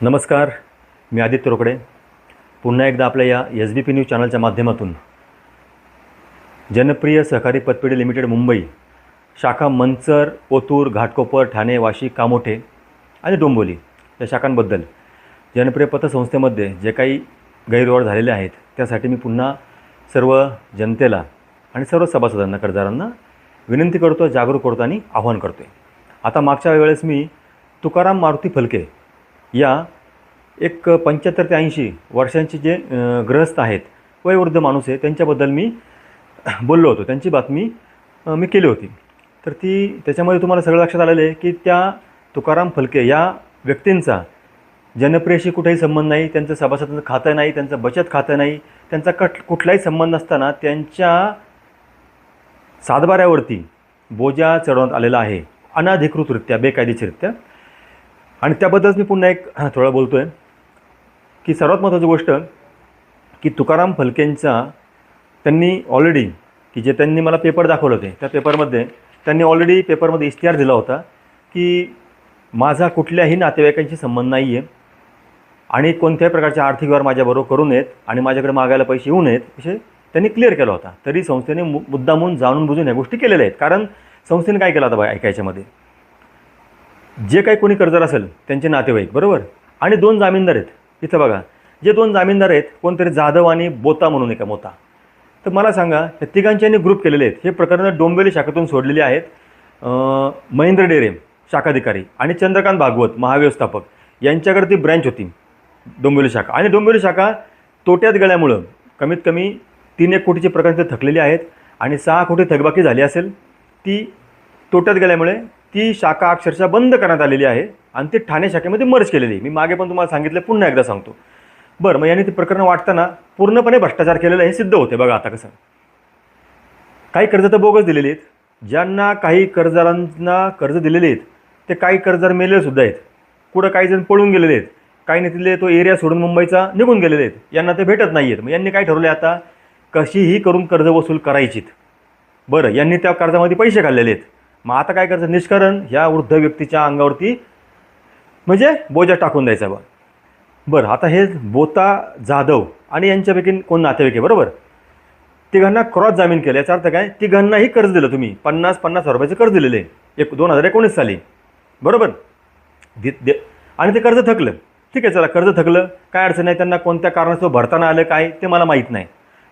नमस्कार. मी आदित्य रोकडे पुन्हा एकदा आपल्या या SBP न्यूज चॅनलच्या माध्यमातून जनप्रिय सहकारी पतपेढी लिमिटेड मुंबई शाखा मंचर, ओतूर, घाटकोपर, ठाणे, वाशी, कामोठे आणि डोंबिवली या शाखांबद्दल जनप्रिय पतसंस्थेमध्ये जे काही गैरव्यवहार झालेले आहेत त्यासाठी मी पुन्हा सर्व जनतेला आणि सर्व सभासदांना, कर्जदारांना विनंती करतो, जागरूक करतो आणि आवाहन करतो. आता मागच्या वेळेस मी तुकाराम मारुती फलके या एक 75 ते 80 वर्षांचे जे गृहस्थ आहेत, वयोवृद्ध माणूस आहे, त्यांच्याबद्दल मी बोललो होतो. त्यांची बातमी मी केली होती. तर त्याच्यामध्ये तुम्हाला सगळं लक्षात आलेलं आहे की त्या तुकाराम फलके या व्यक्तींचा जनप्रियशी कुठेही संबंध नाही, त्यांचं सभासदांचं खातं नाही, त्यांचं बचत खातं नाही, त्यांचा कुठलाही संबंध नसताना त्यांच्या सातबाऱ्यावरती बोजा चढवण्यात आलेला आहे अनधिकृतरित्या, बेकायदेशीररित्या. आणि त्याबद्दलच मी पुन्हा एक थोडं बोलतो आहे की सर्वात महत्त्वाची गोष्ट की तुकाराम फलकेंचा त्यांनी ऑलरेडी की जे त्यांनी मला पेपर दाखवले होते त्या पेपरमध्ये त्यांनी ऑलरेडी पेपरमध्ये इश्तिहार दिला होता की माझा कुठल्याही नातेवाईकांशी संबंध नाही आहे आणि कोणत्याही प्रकारचे आर्थिक व्यवहार माझ्याबरोबर करू नयेत आणि माझ्याकडे मागायला पैसे येऊ नयेत असे त्यांनी क्लिअर केला होता. तरी संस्थेने मुद्दामून जाणून बुजून ह्या गोष्टी केलेल्या आहेत. कारण संस्थेने काय केलं होतं बघा, ऐकायच्यामध्ये जे काही कोणी कर्जदार असेल त्यांचे नातेवाईक बरोबर आणि 2 जामीनदार आहेत. इथं बघा, जे 2 जामीनदार आहेत कोणतरी जाधव आणि बोता म्हणून एका मोता. तर मला सांगा, या तिघांच्यांनी ग्रुप केलेले आहेत. हे प्रकरण डोंबिवली शाखेतून सोडलेले आहेत. महेंद्र डेरे शाखाधिकारी आणि चंद्रकांत भागवत महाव्यवस्थापक यांच्याकडे ती ब्रँच होती डोंबिवली शाखा. आणि डोंबिवली शाखा तोट्यात गेल्यामुळं कमीत कमी 3-1 कोटीची प्रकरण ते थकलेली आहेत आणि 6 कोटी थकबाकी झाली असेल. ती तोट्यात गेल्यामुळे ती शाखा अक्षरशः बंद करण्यात आलेली आहे आणि ती ठाणे शाखेमध्ये मर्ज केलेली. मी मागे पण तुम्हाला सांगितलं, पुन्हा एकदा सांगतो. बरं, मग यांनी ती प्रकरणं वाटताना पूर्णपणे भ्रष्टाचार केलेला हे सिद्ध होते. बघा आता कसं, काही कर्ज तर बोगस दिलेली आहेत. ज्यांना काही कर्जदारांना कर्ज दिलेले आहेत ते काही कर्जदार मेलेले सुद्धा आहेत. कुठं काही जण पळून गेलेले आहेत, काही नाही तिथले तो एरिया सोडून मुंबईचा निघून गेलेले आहेत. यांना ते भेटत नाही आहेत. मग यांनी काय ठरवले, आता कशीही करून कर्ज वसूल करायचीत. बरं, यांनी त्या कर्जामध्ये पैसे खाल्लेले आहेत. मग आता काय करायचं, निष्करण ह्या वृद्ध व्यक्तीच्या अंगावरती म्हणजे बोजा टाकून द्यायचा बा. बरं, आता हे बोता, जाधव आणि यांच्यापैकी कोण नातेवाईक आहे बरोबर, तिघांना क्रॉस जामीन केलं. याचा अर्थ काय, तिघांनाही कर्ज दिलं तुम्ही. 50,000 रुपयाचं कर्ज दिलेलं आहे 2019 साली बरोबर. आणि ते कर्ज थकलं. ठीक आहे, चला कर्ज थकलं, काय अडचण नाही. त्यांना कोणत्या कारणास्तव भरताना आलं काय ते मला माहीत नाही.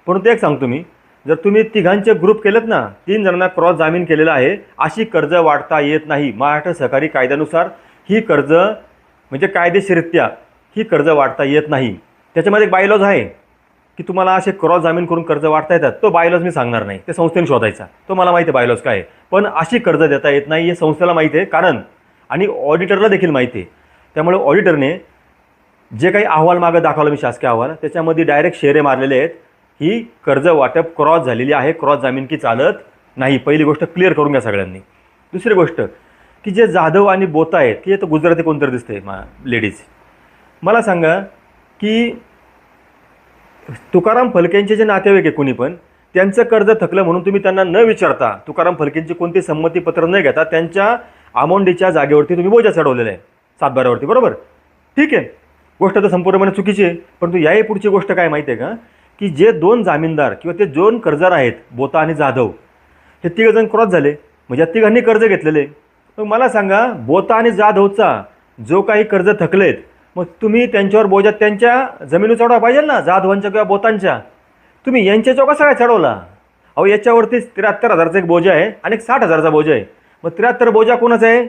परंतु एक सांगतो मी, जर तुम्ही तिघांचे ग्रुप केलेत ना, 3 जणांना क्रॉस जामीन केलेला आहे, अशी कर्ज वाटता येत नाही. महाराष्ट्र सहकारी कायद्यानुसार ही कर्ज म्हणजे कायदेशीररित्या ही कर्ज वाटता येत नाही. त्याच्यामध्ये एक बायलॉज आहे की तुम्हाला असे क्रॉस जामीन करून कर्ज वाटता येतात. तो बायलॉज मी सांगणार नाही, ते संस्थेने शोधायचा. तो मला माहिती आहे बायलॉज काय आहे. पण अशी कर्ज देता येत नाही हे संस्थेला माहिती आहे, कारण आणि ऑडिटरला देखील माहिती आहे. त्यामुळे ऑडिटरने जे काही अहवाल मागं दाखवला मी, शासकीय अहवाल, त्याच्यामध्ये डायरेक्ट शेरे मारलेले आहेत. ही कर्ज वाटप क्रॉस झालेली आहे, क्रॉस जामीन की चालत नाही. पहिली गोष्ट क्लिअर करून घ्या सगळ्यांनी. दुसरी गोष्ट की जे जाधव आणि बोता आहेत की तर गुजराती कोणतरी दिसते लेडीज, मला सांगा की तुकाराम फलकेंचे जे नातेवाईक आहे कोणी पण, त्यांचं कर्ज थकलं म्हणून तुम्ही त्यांना न विचारता, तुकाराम फलकेंची कोणती संमतीपत्र न घेता त्यांच्या आमोंडीच्या जागेवरती तुम्ही बोजा चढवलेला आहे सातबाऱ्यावरती बरोबर. ठीक आहे, गोष्ट तर संपूर्णपणे चुकीची आहे. परंतु याही पुढची गोष्ट काय माहिती आहे का, की जे 2 जामीनदार किंवा ते 2 कर्जदार आहेत बोता आणि जाधव, हे 3 जण क्रॉस झाले म्हणजे या तिघांनी कर्ज घेतलेले. मग मला सांगा, बोता आणि जाधवचा जो काही कर्ज थकलेत, मग तुम्ही त्यांच्यावर बोजा त्यांच्या जमिनीवर चढवा पाहिजे ना, जाधवांच्या किंवा बोतांच्या. तुम्ही यांच्यावर कसा काय चढवला? अहो, याच्यावरती 73,000चा एक बोजा आहे आणि एक 60,000चा बोजा आहे. मग 73 बोजा कोणाचा आहे,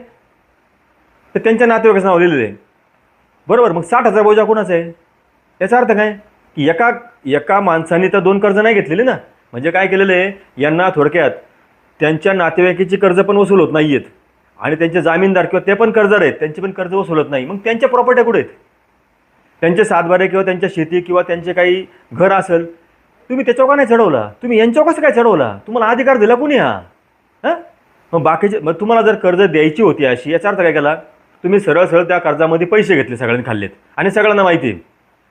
तर त्यांच्या नातेवाईकाचं नाव लिहिलेलं आहे बरोबर. मग 60,000 बोजा कोणाचा आहे? याचा अर्थ काय की एका माणसाने तर 2 कर्ज नाही घेतलेले ना. म्हणजे काय केलेलं आहे, यांना थोडक्यात त्यांच्या नातेवाईकाची कर्ज पण वसूल होत नाही आहेत आणि त्यांचे जामीनदार किंवा ते पण कर्जदार आहेत, त्यांचे पण कर्ज वसूल होत नाही. मग त्यांच्या प्रॉपर्ट्या कुठे आहेत? त्यांचे सातबारे किंवा त्यांच्या शेती किंवा त्यांचे काही घर असेल, तुम्ही त्याच्यावर का नाही चढवला? तुम्ही यांच्यावर कसं काय चढवला? तुम्हाला अधिकार दिला कोणी हा? मग बाकीचे, मग तुम्हाला जर कर्ज द्यायची होती अशी, याचा अर्थ काय केला, तुम्ही सरळ त्या कर्जामध्ये पैसे घेतले, सगळ्यांनी खाल्लेत आणि सगळ्यांना माहिती आहे.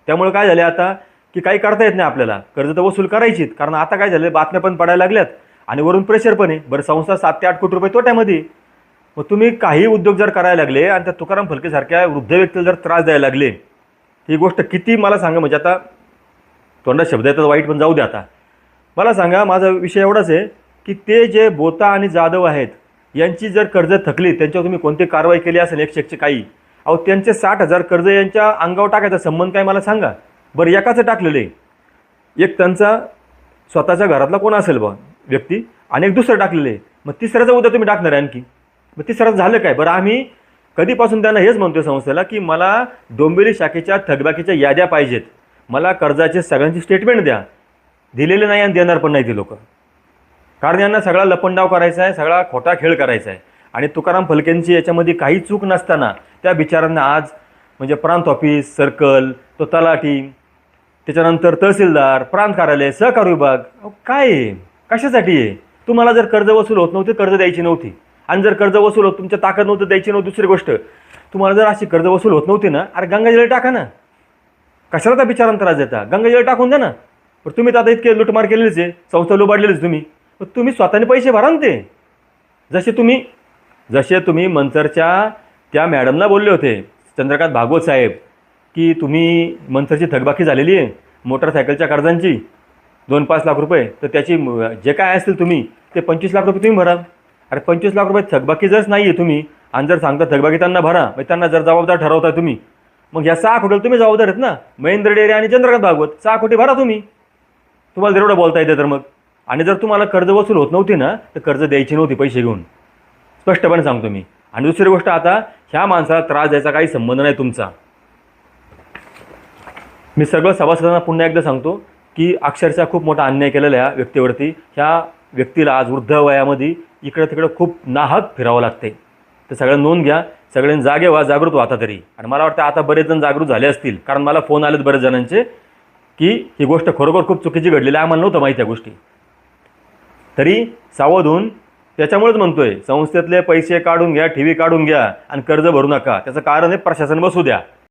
त्यामुळे काय झाले आता की काही करता येत नाही आपल्याला, कर्ज तर वसूल करायचीत. कारण आता काय झालं, बातम्या पण पडायला लागल्यात आणि वरून प्रेशर पण आहे. बरं, संस्था 7 ते 8 कोटी रुपये तोट्यामध्ये. मग तुम्ही काही उद्योग जर करायला लागले आणि त्या तुकाराम फलकेसारख्या वृद्ध व्यक्तीला जर त्रास द्यायला लागले, ही गोष्ट किती मला सांगा, म्हणजे आता तोंडात शब्द येतात वाईट, पण जाऊ द्या. आता मला सांगा, माझा विषय एवढाच आहे की ते जे बोता आणि जाधव आहेत यांची जर कर्ज थकली, त्यांच्यावर तुम्ही कोणती कारवाई केली असेल 101चे काही, अहो त्यांचे 60,000 कर्ज यांच्या अंगावर टाकायचा संबंध काय मला सांगा बरं. एकाचं टाकलेलं आहे, एक त्यांचा स्वतःच्या घरातला कोण असेल बा व्यक्ती, आणि एक दुसरं टाकलेलं आहे. मग तिसऱ्याचं उद्या तुम्ही टाकणार आहे आणखी, मग तिसऱ्याचं झालं काय बरं. आम्ही कधीपासून त्यांना हेच म्हणतोय संस्थेला की मला डोंबिवली शाखेच्या थकबाकीच्या याद्या पाहिजेत, मला कर्जाचे सगळ्यांची स्टेटमेंट द्या. दिलेले नाही आणि देणार पण नाही ते लोक, कारण यांना सगळा लपंडाव करायचा आहे, सगळा खोटा खेळ करायचा आहे. आणि तुकाराम फलकेंची याच्यामध्ये काही चूक नसताना त्या बिचारांना आज म्हणजे प्रांत ऑफिस, सर्कल, तो तलाठी, त्याच्यानंतर तहसीलदार, प्रांत कार्यालय, सहकार विभाग, काय आहे, कशासाठी आहे. तुम्हाला जर कर्ज वसूल होत नव्हते, कर्ज द्यायची नव्हती, आणि जर कर्ज वसूल होत तुमच्या ताकद नव्हतं द्यायची नव्हती. दुसरी गोष्ट, तुम्हाला जर अशी कर्ज वसूल होत नव्हती ना, अरे गंगाजळ टाका ना, कशाला त्या बिचारांना त्रास देता, गंगाजळ टाकून द्या ना. पण तुम्ही तर आता इतके लुटमार केलेलीच आहे, संस्था लुबाडलेलीच तुम्ही, मग तुम्ही स्वतःने पैसे भरा ना ते. जसे तुम्ही मंचरच्या त्या मॅडमला बोलले होते, चंद्रकांत भागवत साहेब, की तुम्ही मंचरची थकबाकी झालेली आहे मोटरसायकलच्या कर्जांची 2-5 लाख रुपये, तर त्याची जे काय असतील तुम्ही ते 25 लाख रुपये तुम्ही भरा. अरे 25 लाख रुपये थकबाकी जरच नाही आहे तुम्ही, आणि जर सांगता थकबाकी त्यांना भरा, मग त्यांना जर जबाबदार ठरवताय तुम्ही, मग या 6 कोटीला तुम्ही जबाबदार आहेत ना. महेंद्र डेरे आणि चंद्रकांत भागवत 6 कोटी भरा तुम्ही, तुम्हाला तेवढं बोलता येते तर मग. आणि जर तुम्हाला कर्ज वसूल होत नव्हती ना, तर कर्ज द्यायची नव्हती पैसे घेऊन, स्पष्टपणे सांगतो मी. आणि दुसरी गोष्ट, आता ह्या माणसाला त्रास द्यायचा काही संबंध नाही तुमचा. मी सगळं सभासदांना पुन्हा एकदा सांगतो की अक्षरशः खूप मोठा अन्याय केलेला या व्यक्तीवरती. ह्या व्यक्तीला आज वृद्ध वयामध्ये इकडं तिकडं खूप नाहक फिरावं लागते. तर सगळं नोंद घ्या, सगळ्यांनी जागे व्हा, जागृत व्हा आता तरी. आणि मला वाटतं आता बरेच जण जागृत झाले असतील, कारण मला फोन आलेत बरेच जणांचे की ही गोष्ट खरोखर खूप चुकीची घडलेली आहे, आम्हाला नव्हतं माहिती या गोष्टी. तरी सावध होऊन, त्याच्यामुळेच म्हणतोय संस्थेतले पैसे काढून घ्या, ठेवी काढून घ्या आणि कर्ज भरू नका. त्याचं कारण आहे प्रशासन बसू द्या.